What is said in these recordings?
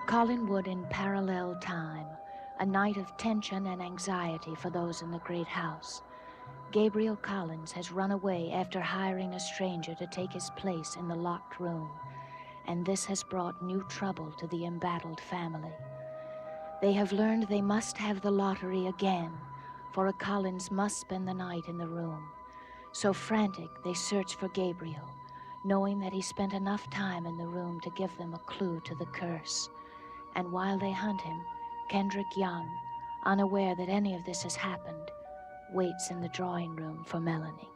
Collinwood in parallel time, a night of tension and anxiety for those in the great house. Gabriel Collins has run away after hiring a stranger to take his place in the locked room, and this has brought new trouble to the embattled family. They have learned they must have the lottery again, for a Collins must spend the night in the room. So frantic, they search for Gabriel, knowing that he spent enough time in the room to give them a clue to the curse. And while they hunt him, Kendrick Young, unaware that any of this has happened, waits in the drawing room for Melanie.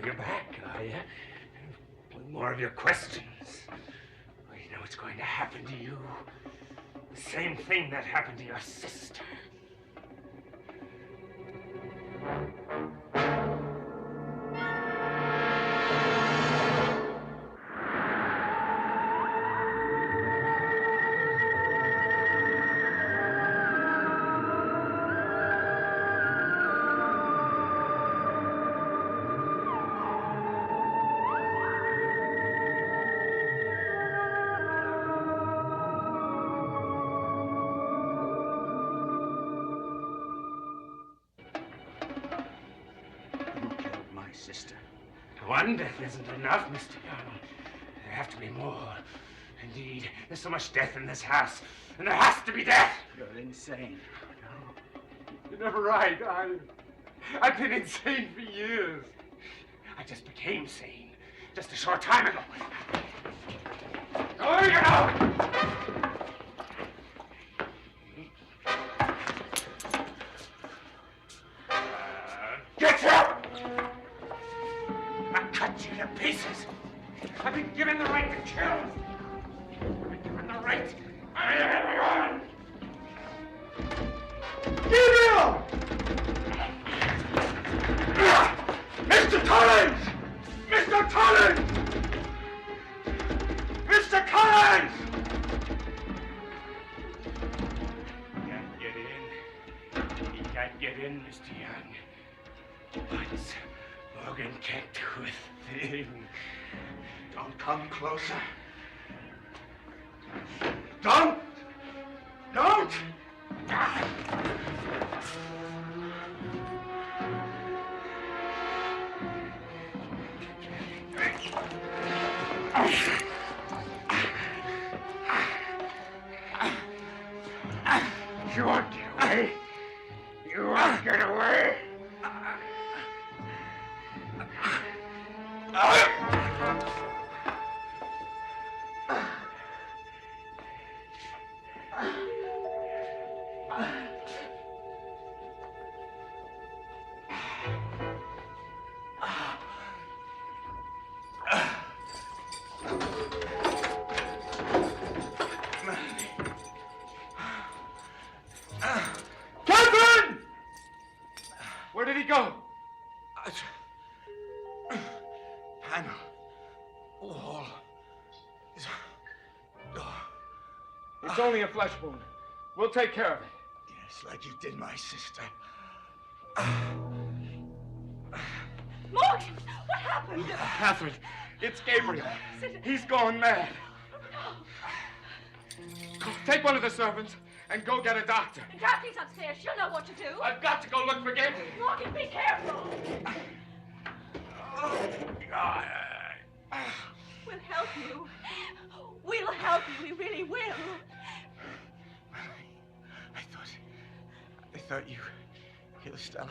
You're back, are you? With more of your questions. Well, you know what's going to happen to you. The same thing that happened to your sister. Sister. One death isn't enough, Mr. Young. There have to be more. Indeed, there's so much death in this house, and there has to be death. You're insane. No. You're never right. I've been insane for years. I just became sane just a short time ago. Oh, you know! Get up! I cut you to pieces. I've been given the right to kill. I've been given the right by everyone. Gabriel! Mr. Collins! Mr. Collins! Mr. Collins! He can't get in. He can't get in, Mr. Young. Once Morgan can't do a thing. Don't come closer. Don't! Don't! You won't get away. You won't get away. Catherine! Where did he go? Panel. Wall. Door. It's only a flesh wound. We'll take care of it. Yes, like you did my sister. Morgan! What happened? Catherine, it's Gabriel. He's gone mad. Go, take one of the servants and go get a doctor. Kathy's upstairs. She'll know what to do. I've got to go look for Gabriel. Morgan, be careful. Oh, God. We'll help you. We'll help you. We really will. I thought you killed Stella.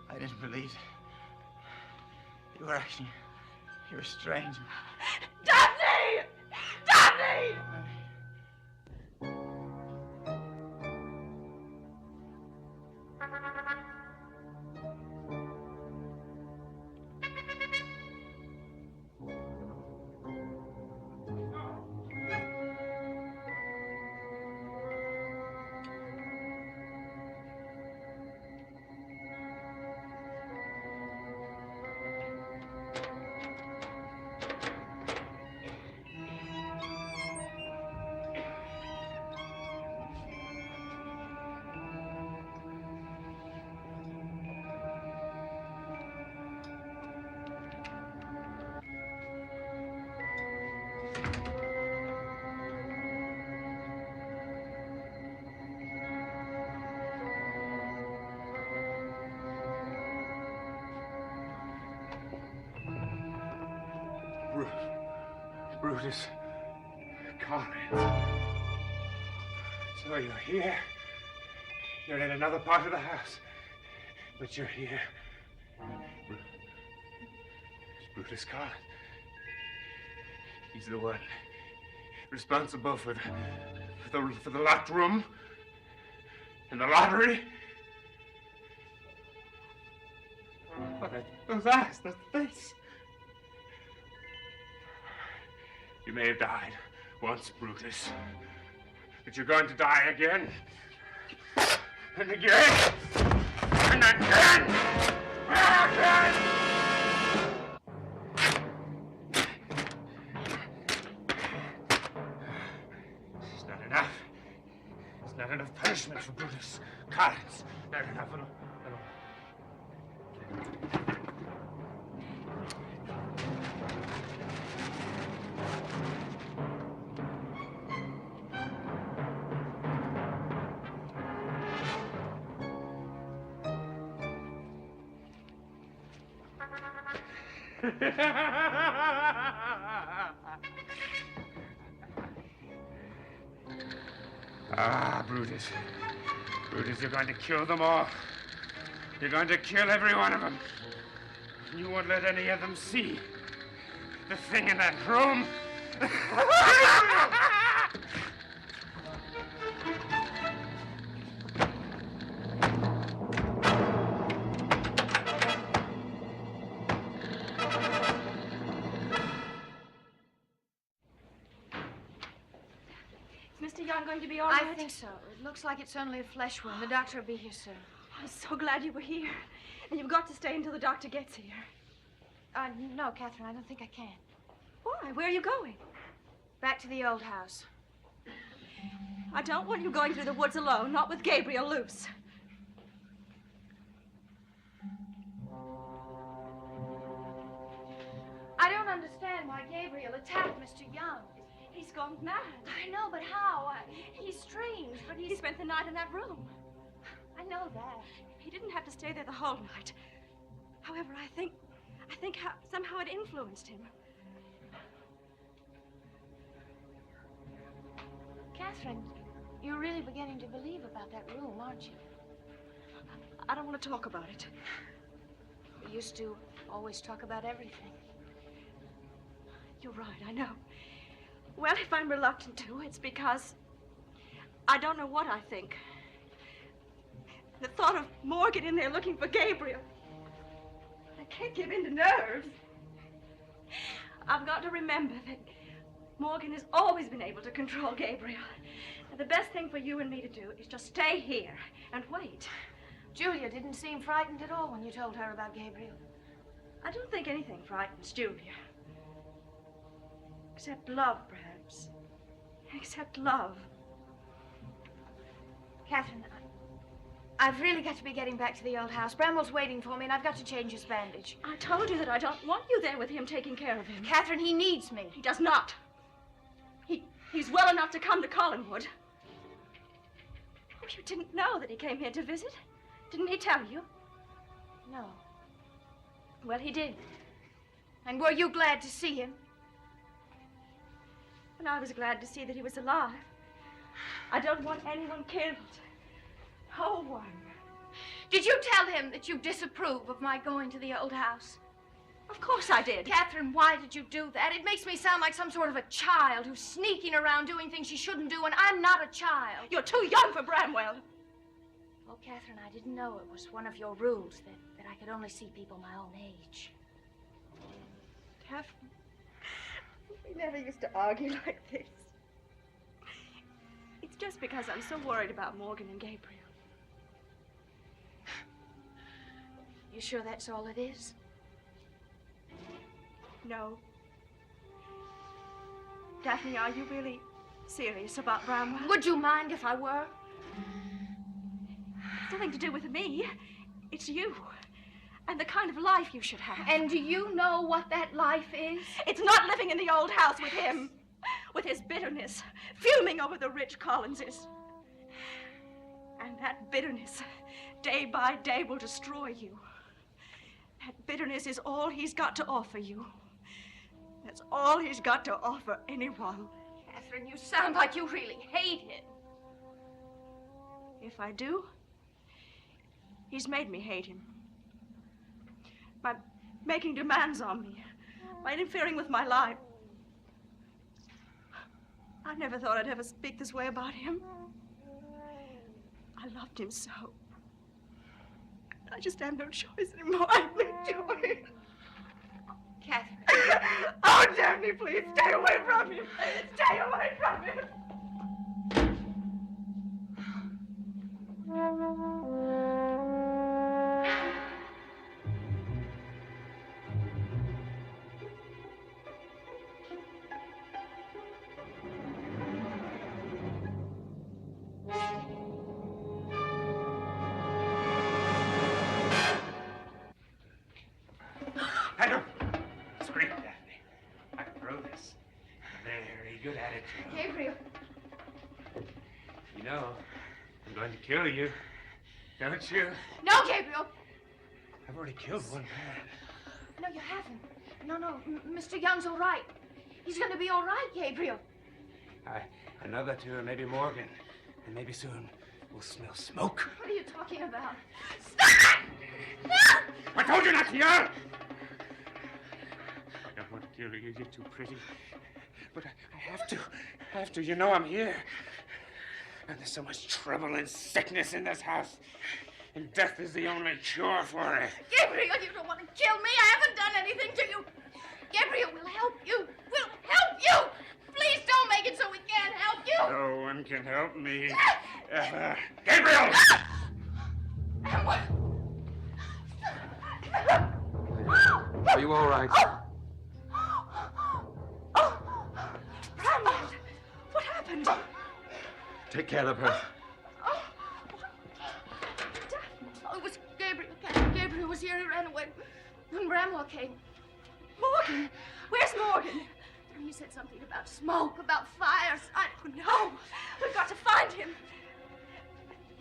I didn't believe it. You were strange. Daphne! Daphne! Brutus Collins. So you're here. You're in another part of the house. But you're here. It's Brutus Collins. He's the one responsible for the locked room and the lottery. Oh, those eyes, that face. You may have died once, Brutus, but you're going to die again. And again. And again. And again. It's not enough. It's not enough punishment for Brutus Collins. Not enough at all. Brutus. Brutus, you're going to kill them all. You're going to kill every one of them. You won't let any of them see the thing in that room. Going to be all right? I think so. It looks like it's only a flesh wound. The doctor will be here soon. I'm so glad you were here. And you've got to stay until the doctor gets here. No, Catherine, I don't think I can. Why? Where are you going? Back to the old house. I don't want you going through the woods alone, not with Gabriel loose. I don't understand why Gabriel attacked Mr. Young. He's gone mad. I know, but how? He's strange, but He spent the night in that room. I know that. He didn't have to stay there the whole night. However, I think somehow it influenced him. Catherine, you're really beginning to believe about that room, aren't you? I don't want to talk about it. You used to always talk about everything. You're right, I know. Well, if I'm reluctant to, it's because I don't know what I think. The thought of Morgan in there looking for Gabriel, I can't give in to nerves. I've got to remember that Morgan has always been able to control Gabriel. And the best thing for you and me to do is just stay here and wait. Julia didn't seem frightened at all when you told her about Gabriel. I don't think anything frightens Julia. Except love, perhaps. Except love. Catherine, I've really got to be getting back to the old house. Bramwell's waiting for me, and I've got to change his bandage. I told you that I don't want you there with him taking care of him. Catherine, he needs me. He does not. He's well enough to come to Collinwood. Oh, you didn't know that he came here to visit? Didn't he tell you? No. Well, he did. And were you glad to see him? And I was glad to see that he was alive. I don't want anyone killed. No one. Did you tell him that you disapprove of my going to the old house? Of course I did. Catherine, why did you do that? It makes me sound like some sort of a child who's sneaking around doing things she shouldn't do, and I'm not a child. You're too young for Bramwell. Oh, Catherine, I didn't know it was one of your rules that I could only see people my own age. Catherine, we never used to argue like this. It's just because I'm so worried about Morgan and Gabriel. You sure that's all it is? No. Daphne, are you really serious about Bramwell? Would you mind if I were? It's nothing to do with me. It's you. And the kind of life you should have. And do you know what that life is? It's not living in the old house with him. With his bitterness, fuming over the rich Collinses. And that bitterness, day by day, will destroy you. That bitterness is all he's got to offer you. That's all he's got to offer anyone. Catherine, you sound like you really hate him. If I do, he's made me hate him. By making demands on me, by interfering with my life. I never thought I'd ever speak this way about him. I loved him so. I just have no choice anymore. I have no choice. Catherine. Oh, Daphne, please stay away from him. Stay away from him. Kill you, don't you? No, Gabriel. I've already killed one man. No, you haven't. No, Mr. Young's all right. He's going to be all right, Gabriel. Another two, and maybe Morgan. And maybe soon we'll smell smoke. What are you talking about? Stop! No! I told you not to yell! I don't want to kill you. You're too pretty. But I have to. I have to. You know I'm here. And there's so much trouble and sickness in this house. And death is the only cure for it. Gabriel, you don't want to kill me. I haven't done anything to you. Gabriel, we'll help you. We'll help you. Please don't make it so we can't help you. No one can help me. Ever. Gabriel! Are you all right? Bramwell, what happened? Take care of her. Oh, it was Gabriel. Gabriel was here. He ran away when Bramwell came. Morgan? Where's Morgan? He said something about smoke, about fires. Oh, no. We've got to find him.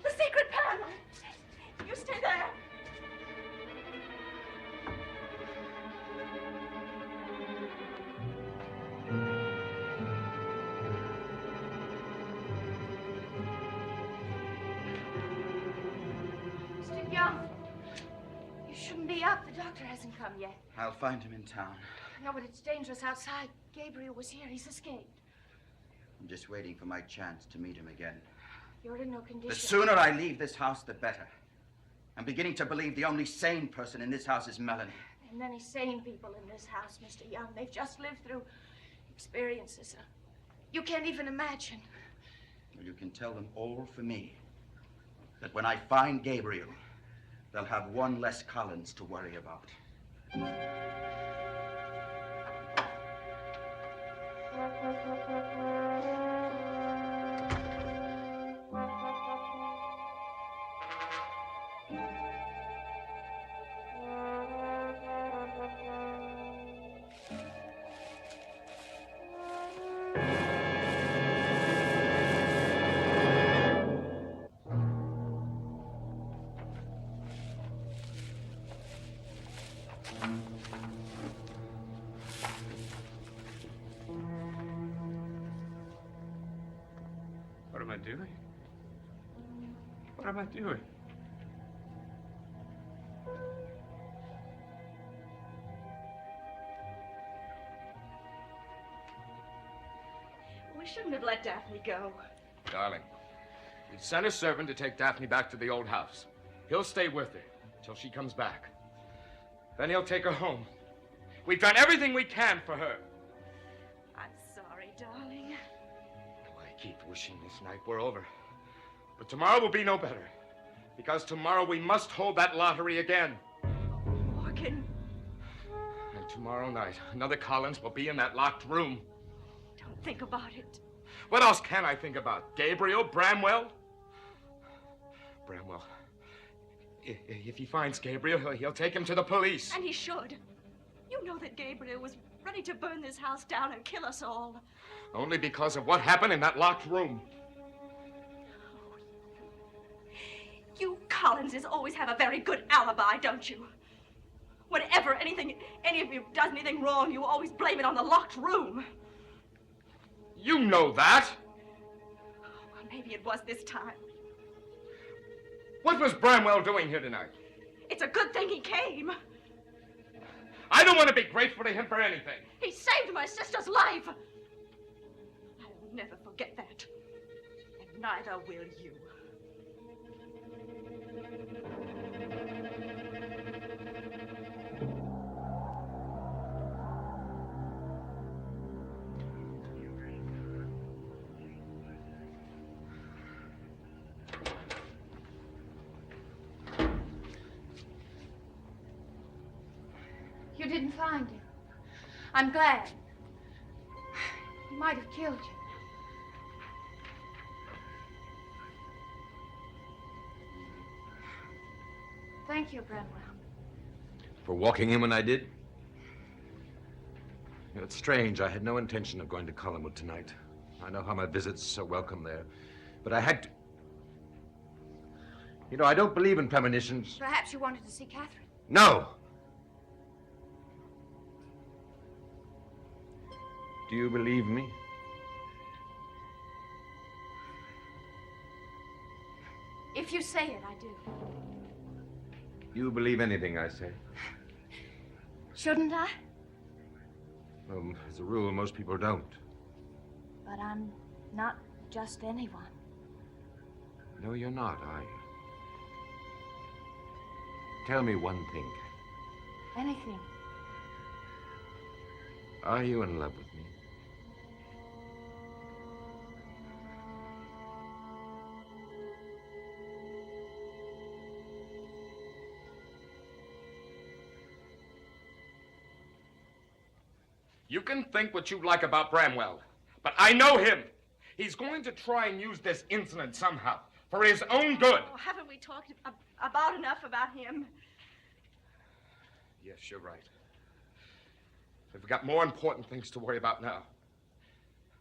The secret panel. You stay there. Mr. Young, you shouldn't be up. The doctor hasn't come yet. I'll find him in town. No, but it's dangerous outside. Gabriel was here. He's escaped. I'm just waiting for my chance to meet him again. You're in no condition. The sooner I leave this house, the better. I'm beginning to believe the only sane person in this house is Melanie. There are many sane people in this house, Mr. Young. They've just lived through experiences you can't even imagine. Well, you can tell them all for me that when I find Gabriel, they'll have one less Collins to worry about. What am I doing? What am I doing? We shouldn't have let Daphne go. Darling, we sent a servant to take Daphne back to the old house. He'll stay with her till she comes back. Then he'll take her home. We've done everything we can for her. I'm sorry, darling. I keep wishing this night were over. But tomorrow will be no better. Because tomorrow we must hold that lottery again. Morgan. And tomorrow night, another Collins will be in that locked room. Don't think about it. What else can I think about? Gabriel? Bramwell? Bramwell. If he finds Gabriel, he'll take him to the police. And he should. You know that Gabriel was ready to burn this house down and kill us all. Only because of what happened in that locked room. You Collinses always have a very good alibi, don't you? When Whenever any of you does anything wrong, you always blame it on the locked room. You know that. Well, maybe it was this time. What was Bramwell doing here tonight? It's a good thing he came. I don't want to be grateful to him for anything. He saved my sister's life. I'll never forget that. And neither will you. You didn't find him. I'm glad. He might have killed you. Thank you, Bramwell. For walking in when I did? You know, it's strange. I had no intention of going to Collinwood tonight. I know how my visits are welcome there. But I had to... You know, I don't believe in premonitions. Perhaps you wanted to see Catherine. No! Do you believe me? If you say it, I do. You believe anything I say? Shouldn't I? Well, as a rule, most people don't. But I'm not just anyone. No, you're not, are you? Tell me one thing. Anything. Are you in love with me? You can think what you like about Bramwell, but I know him. He's going to try and use this incident somehow for his own good. Oh, haven't we talked about enough about him? Yes, you're right. We've got more important things to worry about now.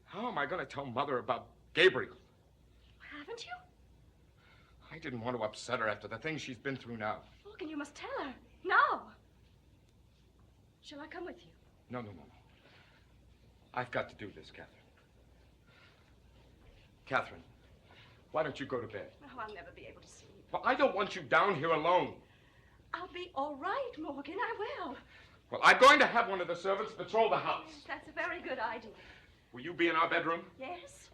How am I going to tell Mother about Gabriel? Haven't you? I didn't want to upset her after the things she's been through now. Look, and you must tell her. Now. Shall I come with you? No. I've got to do this, Catherine. Catherine, why don't you go to bed? Oh, I'll never be able to sleep. Well, I don't want you down here alone. I'll be all right, Morgan. I will. Well, I'm going to have one of the servants patrol the house. Yes, that's a very good idea. Will you be in our bedroom? Yes?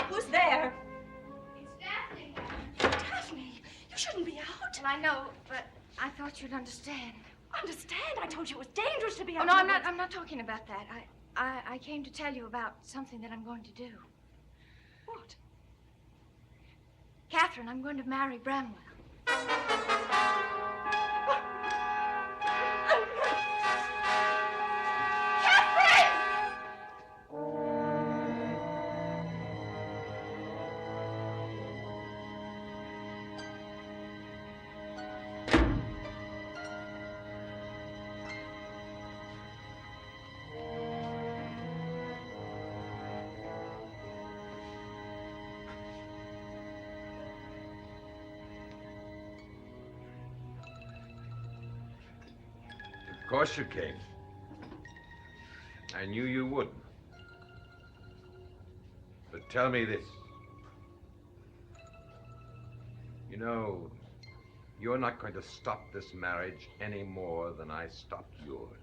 Who's there? It's Daphne. Daphne, you shouldn't be out. Well, I know, but I thought you'd understand. Understand? I told you it was dangerous to be out. Oh, no, in I'm the not. woods. I'm not talking about that. I came to tell you about something that I'm going to do. What? Catherine, I'm going to marry Bramwell. Of course you came. I knew you would. But tell me this. You know, you're not going to stop this marriage any more than I stopped yours.